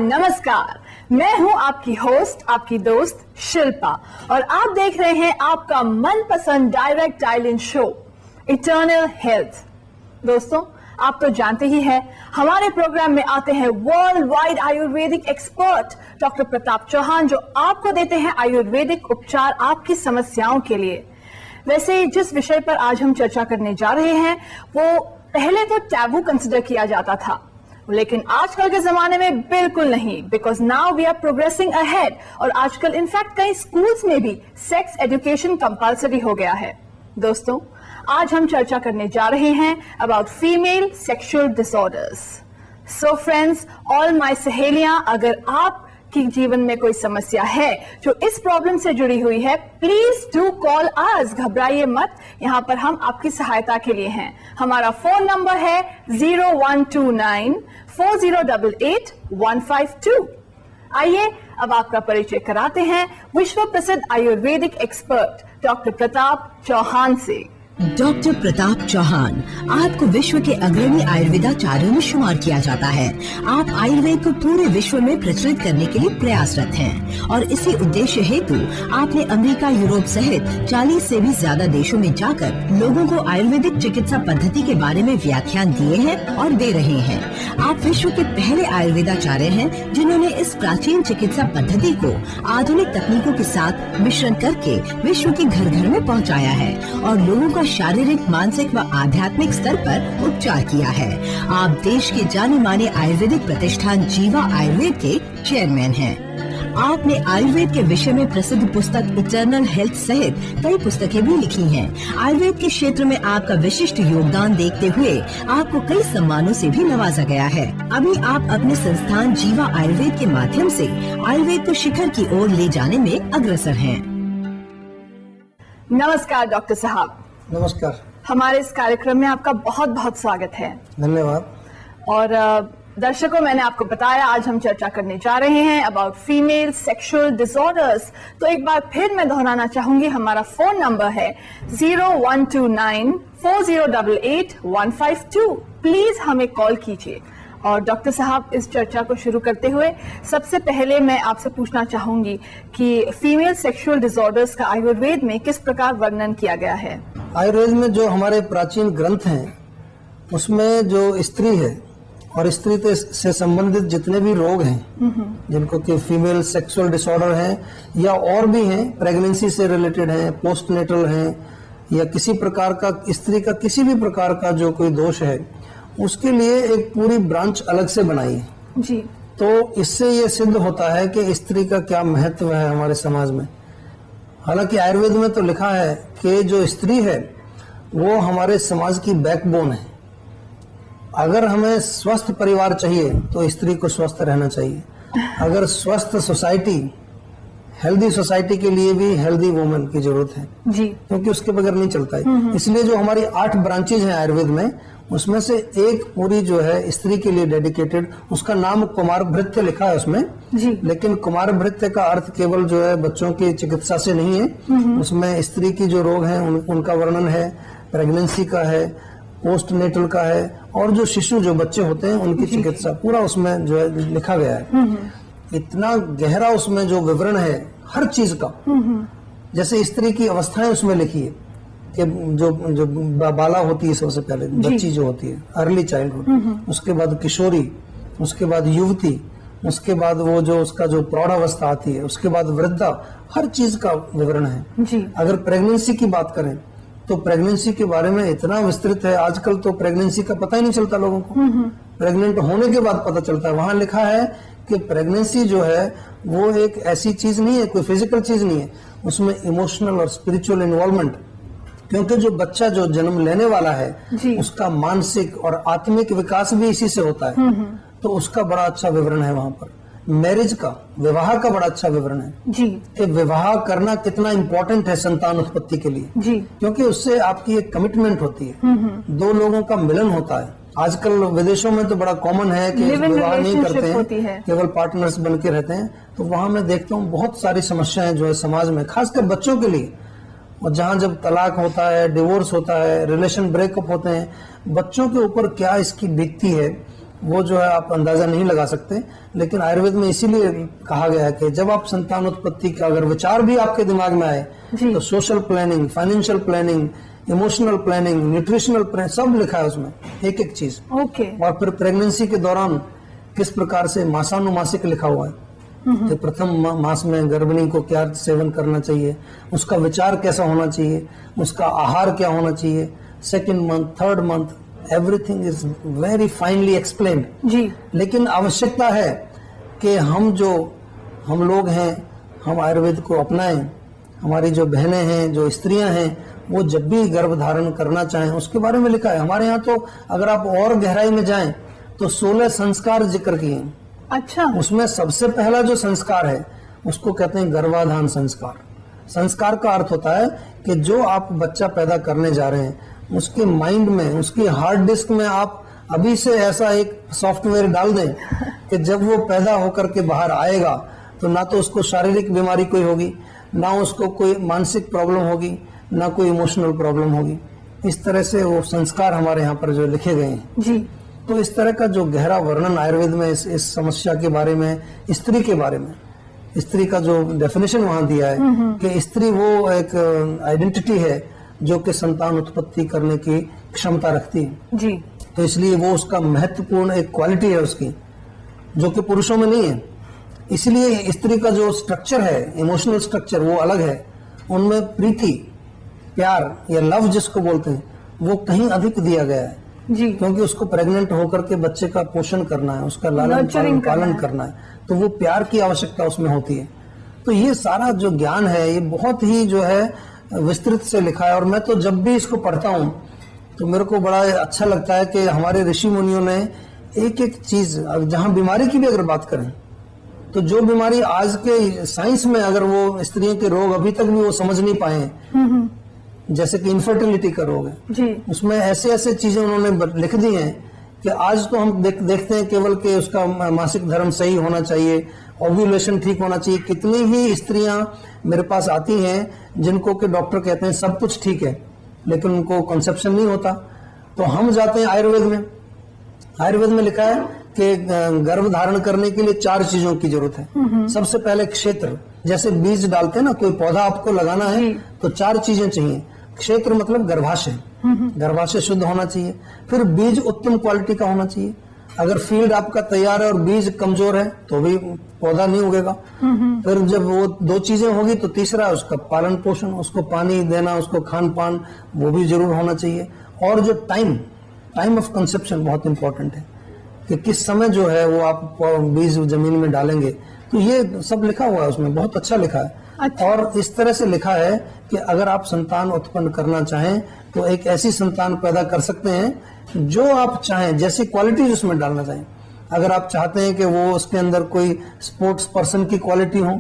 नमस्कार, मैं हूं आपकी होस्ट, आपकी दोस्त शिल्पा और आप देख रहे हैं आपका मनपसंद direct dial in show eternal health. दोस्तों, आप तो जानते ही हैं, हमारे प्रोग्राम में आते हैं world wide Ayurvedic expert doctor Pratap Chauhan, जो आपको देते हैं आयुर्वेदिक उपचार आपकी समस्याओं के लिए। वैसे जिस विषय पर आज हम चर्चा करने जा रहे हैं वो पहले तो टैबू कंसिडर किया जाता था, लेकिन आजकल के जमाने में बिल्कुल नहीं, because now we are progressing ahead और आजकल इनफैक्ट कई स्कूल्स में भी सेक्स एजुकेशन कंपलसरी हो गया है। दोस्तों, आज हम चर्चा करने जा रहे हैं about female sexual disorders. So friends, all my सहेलियां, अगर आप की जीवन में कोई समस्या है जो इस प्रॉब्लम से जुड़ी हुई है, प्लीज डू कॉल अस। घबराइए मत, यहाँ पर हम आपकी सहायता के लिए हैं। हमारा फोन नंबर है 01294088-152। आइए अब आपका परिचय कराते हैं विश्व प्रसिद्ध आयुर्वेदिक एक्सपर्ट डॉक्टर प्रताप चौहान से। डॉक्टर प्रताप चौहान, आपको विश्व के अग्रणी आयुर्वेदाचार्यों में शुमार किया जाता है। आप आयुर्वेद को पूरे विश्व में प्रचलित करने के लिए प्रयासरत हैं और इसी उद्देश्य हेतु आपने अमेरिका, यूरोप सहित 40 से भी ज्यादा देशों में जाकर लोगों को आयुर्वेदिक चिकित्सा पद्धति के बारे में व्याख्यान दिए हैं और दे रहे हैं। आप विश्व के पहले आयुर्वेदाचार्य हैं जिन्होंने इस प्राचीन चिकित्सा पद्धति को आधुनिक तकनीकों के साथ मिश्रण करके विश्व के घर घर में पहुँचाया है और लोगों का शारीरिक, मानसिक व आध्यात्मिक स्तर पर उपचार किया है। आप देश के जाने माने आयुर्वेदिक प्रतिष्ठान जीवा आयुर्वेद के चेयरमैन हैं। आपने आयुर्वेद के विषय में प्रसिद्ध पुस्तक इटर्नल हेल्थ सहित कई पुस्तकें भी लिखी हैं। आयुर्वेद के क्षेत्र में आपका विशिष्ट योगदान देखते हुए आपको कई सम्मानों से भी नवाजा गया है। अभी आप अपने संस्थान जीवा आयुर्वेद के माध्यम से आयुर्वेद को शिखर की ओर ले जाने में अग्रसर हैं। नमस्कार डॉक्टर साहब। नमस्कार। हमारे इस कार्यक्रम में आपका बहुत बहुत स्वागत है। धन्यवाद। और दर्शकों, मैंने आपको बताया आज हम चर्चा करने जा रहे हैं अबाउट फीमेल सेक्सुअल डिसऑर्डर्स। तो एक बार फिर मैं दोहराना चाहूंगी, हमारा फोन नंबर है 01294088-152। प्लीज हमें कॉल कीजिए। और डॉक्टर साहब, इस चर्चा को शुरू करते हुए सबसे पहले मैं आपसे पूछना चाहूंगी कि फीमेल सेक्सुअल डिसऑर्डर्स का आयुर्वेद में किस प्रकार वर्णन किया गया है? आयुर्वेद में जो हमारे प्राचीन ग्रंथ हैं उसमें जो स्त्री है और स्त्री से संबंधित जितने भी रोग हैं जिनको कि फीमेल सेक्सुअल डिसऑर्डर हैं या और भी हैं, प्रेगनेंसी से रिलेटेड हैं, पोस्टनेटल हैं या किसी प्रकार का स्त्री का किसी भी प्रकार का जो कोई दोष है, उसके लिए एक पूरी ब्रांच अलग से बनाई है जी। तो इससे ये सिद्ध होता है कि स्त्री का क्या महत्व है हमारे समाज में। हालांकि आयुर्वेद में तो लिखा है कि जो स्त्री है वो हमारे समाज की बैकबोन है। अगर हमें स्वस्थ परिवार चाहिए तो स्त्री को स्वस्थ रहना चाहिए। अगर स्वस्थ सोसाइटी, हेल्दी सोसाइटी के लिए भी हेल्दी वुमेन की जरूरत है जी, क्योंकि उसके बगैर नहीं चलता है। इसलिए जो हमारी 8 ब्रांचेज हैं आयुर्वेद में, उसमें से एक पूरी जो है स्त्री के लिए डेडिकेटेड, उसका नाम कुमार भृत्य लिखा है उसमें जी। लेकिन कुमार भृत्य का अर्थ केवल जो है बच्चों की चिकित्सा से नहीं है। उसमें स्त्री की जो रोग हैं उनका वर्णन है, प्रेगनेंसी का है, पोस्टनेटल का है और जो शिशु जो बच्चे होते हैं उनकी चिकित्सा पूरा उसमें जो है लिखा गया है। इतना गहरा उसमें जो विवरण है हर चीज का, जैसे स्त्री की अवस्थाएं उसमें लिखी है कि जो बाला होती है, सबसे पहले बच्ची जो होती है, अर्ली चाइल्डहुड, उसके बाद किशोरी, उसके बाद युवती, उसके बाद वो जो उसका जो प्रौढ़ावस्था आती है, उसके बाद वृद्धा, हर चीज का विवरण है जी। अगर प्रेगनेंसी की बात करें तो प्रेगनेंसी के बारे में इतना विस्तृत है, आजकल तो प्रेगनेंसी का पता ही नहीं चलता लोगों को, प्रेग्नेंट होने के बाद पता चलता है। वहां लिखा है कि प्रेगनेंसी जो है वो एक ऐसी चीज नहीं है, कोई फिजिकल चीज नहीं है, उसमें इमोशनल और स्पिरिचुअल इन्वॉल्वमेंट, क्योंकि जो बच्चा जो जन्म लेने वाला है उसका मानसिक और आत्मिक विकास भी इसी से होता है। तो उसका बड़ा अच्छा विवरण है वहां पर। मैरिज का, विवाह का बड़ा अच्छा विवरण है जी, कि विवाह करना कितना इम्पोर्टेंट है संतान उत्पत्ति के लिए जी, क्योंकि उससे आपकी एक कमिटमेंट होती है, दो लोगों का मिलन होता है। आजकल विदेशों में तो बड़ा कॉमन है कि विवाह नहीं करते हैं, केवल पार्टनर्स बन के रहते हैं। तो वहां मैं देखता हूँ बहुत सारी समस्याएं जो है समाज में, खासकर बच्चों के लिए, और जहां जब तलाक होता है, डिवोर्स होता है, रिलेशन ब्रेकअप होते हैं, बच्चों के ऊपर क्या इसकी बीतती है वो जो है आप अंदाजा नहीं लगा सकते। लेकिन आयुर्वेद में इसीलिए कहा गया है कि जब आप संतान उत्पत्ति का अगर विचार भी आपके दिमाग में आए तो social planning, financial planning, emotional planning, nutritional planning, सब लिखा है उसमें, एक एक चीज। और फिर प्रेगनेंसी के दौरान किस प्रकार से मासानुमासिक लिखा हुआ है कि प्रथम मास में गर्भिणी को क्या सेवन करना चाहिए, उसका विचार कैसा होना चाहिए, उसका आहार क्या होना चाहिए, second month, third month, everything is very finely explained जी। लेकिन आवश्यकता है कि हम लोग हैं, हम आयुर्वेद को अपनाएं। हमारी जो बहनें हैं, जो स्त्रियां हैं, वो जब भी गर्भ धारण करना चाहें उसके बारे में लिखा है। हमारे यहाँ तो अगर आप और गहराई में जाएं तो 16 संस्कार जिक्र किए हैं। अच्छा। उसमें सबसे पहला जो संस्कार है उसको कहते हैं गर्भाधान संस्कार। संस्कार का अर्थ होता है कि जो आप बच्चा पैदा करने जा रहे हैं उसके माइंड में, उसकी हार्ड डिस्क में आप अभी से ऐसा एक सॉफ्टवेयर डाल दें कि जब वो पैदा होकर के बाहर आएगा तो ना तो उसको शारीरिक बीमारी कोई होगी, ना उसको कोई मानसिक प्रॉब्लम होगी, ना कोई इमोशनल प्रॉब्लम होगी। इस तरह से वो संस्कार हमारे यहाँ पर जो लिखे गए हैं जी। तो इस तरह का जो गहरा वर्णन आयुर्वेद में इस समस्या के बारे में, स्त्री के बारे में, स्त्री का जो डेफिनेशन वहां दिया है कि स्त्री वो एक आइडेंटिटी है जो कि संतान उत्पत्ति करने की क्षमता रखती है जी। तो इसलिए वो उसका महत्वपूर्ण एक क्वालिटी है उसकी, जो कि पुरुषों में नहीं है। इसलिए स्त्री का जो स्ट्रक्चर है, इमोशनल स्ट्रक्चर, वो अलग है। उनमें प्रीति, प्यार या लव जिसको बोलते हैं, वो कहीं अधिक दिया गया है जी। क्योंकि उसको प्रेग्नेंट होकर के बच्चे का पोषण करना है, उसका लालन पालन करना है, तो वो प्यार की आवश्यकता उसमें होती है। तो ये सारा जो ज्ञान है ये बहुत ही जो है विस्तृत से लिखा है। और मैं तो जब भी इसको पढ़ता हूँ तो मेरे को बड़ा अच्छा लगता है कि हमारे ऋषि मुनियों ने एक एक चीज, जहाँ बीमारी की भी अगर बात करें तो जो बीमारी आज के साइंस में अगर वो स्त्रियों के रोग अभी तक भी वो समझ नहीं पाए, जैसे कि इनफर्टिलिटी का रोग है जी, उसमें ऐसे ऐसे चीजें उन्होंने लिख दी हैं कि आज तो हम देखते हैं केवल कि उसका मासिक धर्म सही होना चाहिए, ओव्यूलेशन ठीक होना चाहिए। कितनी ही स्त्रियां मेरे पास आती हैं जिनको के डॉक्टर कहते हैं सब कुछ ठीक है लेकिन उनको कंसेप्शन नहीं होता। तो हम जाते हैं आयुर्वेद में। आयुर्वेद में लिखा है कि गर्भ धारण करने के लिए 4 चीजों की जरूरत है। सबसे पहले क्षेत्र, जैसे बीज डालते हैं ना, कोई पौधा आपको लगाना है तो 4 चीजें चाहिए। क्षेत्र मतलब गर्भाशय, गर्भाशय शुद्ध होना चाहिए। फिर बीज उत्तम क्वालिटी का होना चाहिए। अगर फील्ड आपका तैयार है और बीज कमजोर है तो भी पौधा नहीं उगेगा। फिर जब वो 2 चीजें होगी तो तीसरा उसका पालन पोषण, उसको पानी देना, उसको खान पान, वो भी जरूर होना चाहिए। और जो टाइम ऑफ कंसेप्शन बहुत इंपॉर्टेंट है कि किस समय जो है वो आप बीज जमीन में डालेंगे। तो ये सब लिखा हुआ है उसमें, बहुत अच्छा लिखा है। अच्छा। और इस तरह से लिखा है कि अगर आप संतान उत्पन्न करना चाहें तो एक ऐसी संतान पैदा कर सकते हैं जो आप चाहें, जैसी क्वालिटीज उसमें डालना चाहें। अगर आप चाहते हैं कि वो उसके अंदर कोई स्पोर्ट्स पर्सन की क्वालिटी हो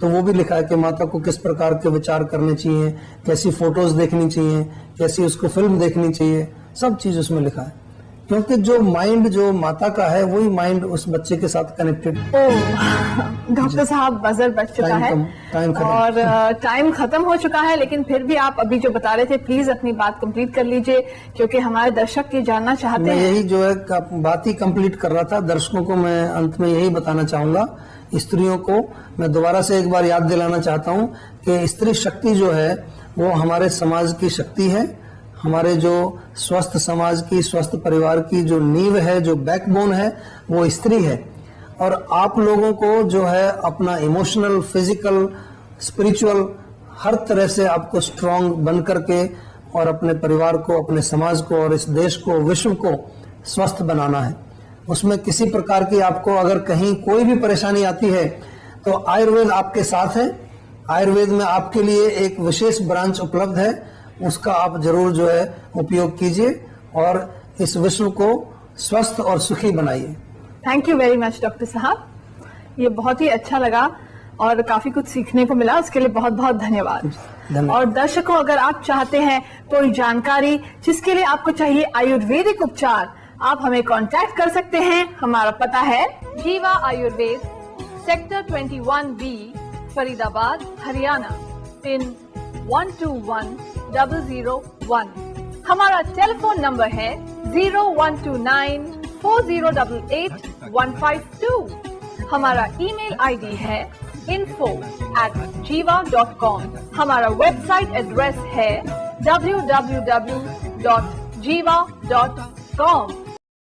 तो वो भी लिखा है कि माता को किस प्रकार के विचार करने चाहिए, कैसी फोटोज देखनी चाहिए, कैसी उसको फिल्म देखनी चाहिए, सब चीज उसमें लिखा है। क्योंकि जो माइंड जो माता का है वही माइंड उस बच्चे के साथ कनेक्टेड। डॉक्टर साहब बजर बच चुका है और टाइम खत्म हो चुका है, लेकिन फिर भी आप अभी जो बता रहे थे प्लीज अपनी बात कंप्लीट कर लीजिए क्योंकि हमारे दर्शक ये जानना चाहते हैं। यही जो है बात ही कंप्लीट कर रहा था। दर्शकों को मैं अंत में यही बताना चाहूंगा, स्त्रियों को मैं दोबारा से एक बार याद दिलाना चाहता हूँ कि स्त्री शक्ति जो है वो हमारे समाज की शक्ति है। हमारे जो स्वस्थ समाज की, स्वस्थ परिवार की जो नींव है, जो बैकबोन है, वो स्त्री है। और आप लोगों को जो है अपना इमोशनल, फिजिकल, स्पिरिचुअल हर तरह से आपको स्ट्रांग बन करके और अपने परिवार को, अपने समाज को और इस देश को, विश्व को स्वस्थ बनाना है। उसमें किसी प्रकार की आपको अगर कहीं कोई भी परेशानी आती है तो आयुर्वेद आपके साथ है। आयुर्वेद में आपके लिए एक विशेष ब्रांच उपलब्ध है, उसका आप जरूर जो है उपयोग कीजिए और इस विश्व को स्वस्थ और सुखी बनाइए। Thank you very much doctor साहब, ये बहुत ही अच्छा लगा और काफी कुछ सीखने को मिला, उसके लिए बहुत बहुत धन्यवाद। और दर्शकों, अगर आप चाहते हैं कोई जानकारी जिसके लिए आपको चाहिए आयुर्वेदिक उपचार, आप हमें कांटेक्ट कर सकते हैं। हमारा पता है जीवा Ayurveda, sector 21B, Faridabad, Haryana, pin 121001। हमारा टेलीफोन नंबर है 0129 4088-152। हमारा ईमेल आईडी है info@jiva.com। हमारा वेबसाइट एड्रेस है www.jiva.com।